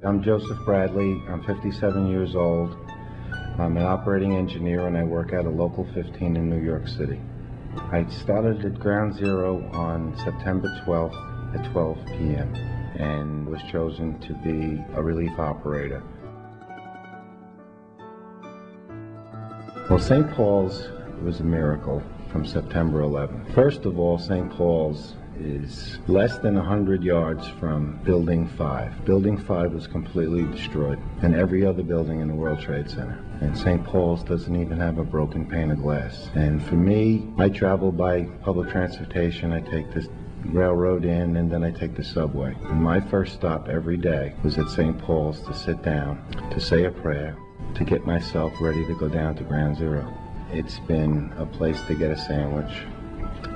I'm Joseph Bradley. I'm 57 years old. I'm an operating engineer and I work at a Local 15 in New York City. I started at Ground Zero on September 12th at 12 p.m. and was chosen to be a relief operator. Well, St. Paul's was a miracle from September 11th. First of all, St. Paul's is less than 100 yards from Building 5. Building 5 was completely destroyed, and every other building in the World Trade Center. And St. Paul's doesn't even have a broken pane of glass. And for me, I travel by public transportation. I take the railroad in, and then I take the subway. And my first stop every day was at St. Paul's to sit down, to say a prayer, to get myself ready to go down to Ground Zero. It's been a place to get a sandwich.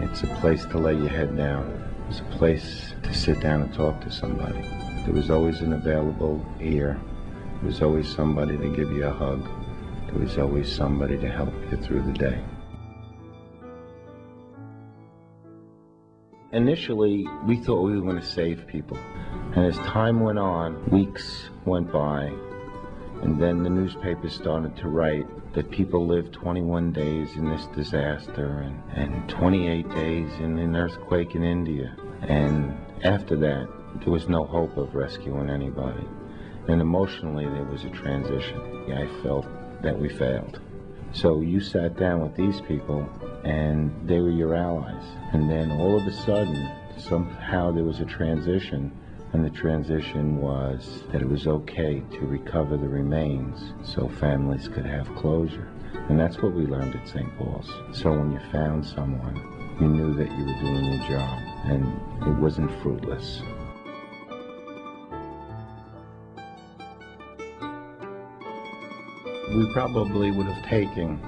It's a place to lay your head down. It's a place to sit down and talk to somebody. There was always an available ear. There was always somebody to give you a hug. There was always somebody to help you through the day. Initially, we thought we were going to save people. And as time went on, weeks went by, and then the newspapers started to write that people lived 21 days in this disaster and 28 days in an earthquake in India. And after that, there was no hope of rescuing anybody. And emotionally, there was a transition. I felt that we failed. So you sat down with these people, and they were your allies. And then all of a sudden, somehow there was a transition. And the transition was that it was okay to recover the remains so families could have closure. And that's what we learned at St. Paul's. So when you found someone, you knew that you were doing your job, and it wasn't fruitless. We probably would have taken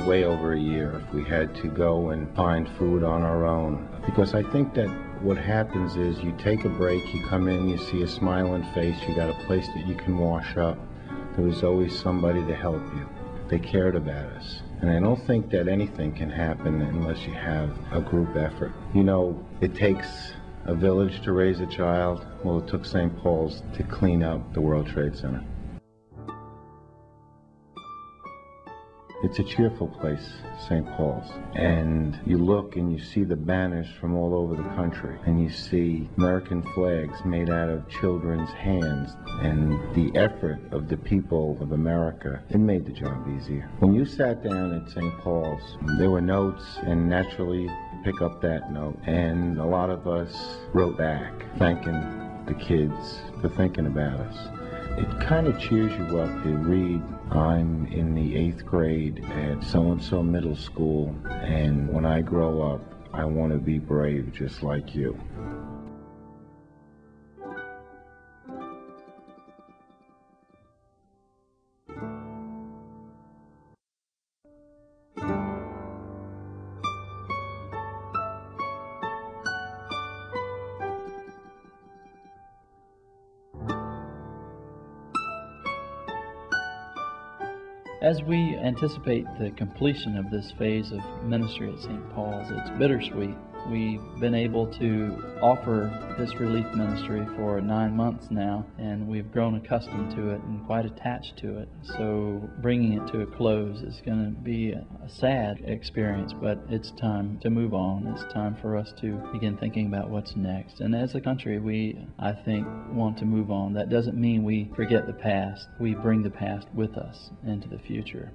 way over a year if we had to go and find food on our own. Because I think that what happens is you take a break, you come in, you see a smiling face, you got a place that you can wash up. There was always somebody to help you. They cared about us. And I don't think that anything can happen unless you have a group effort. You know, it takes a village to raise a child. Well, it took St. Paul's to clean up the World Trade Center. It's a cheerful place, St. Paul's. And you look and you see the banners from all over the country. And you see American flags made out of children's hands. And the effort of the people of America, it made the job easier. When you sat down at St. Paul's, there were notes, and naturally you pick up that note. And a lot of us wrote back, thanking the kids for thinking about us. It kind of cheers you up to read, I'm in the 8th grade at so-and-so middle school, and when I grow up, I want to be brave just like you. As we anticipate the completion of this phase of ministry at St. Paul's, it's bittersweet. We've been able to offer this relief ministry for 9 months now, and we've grown accustomed to it and quite attached to it. So bringing it to a close is going to be a sad experience, but it's time to move on. It's time for us to begin thinking about what's next. And as a country, we, I think, want to move on. That doesn't mean we forget the past. We bring the past with us into the future.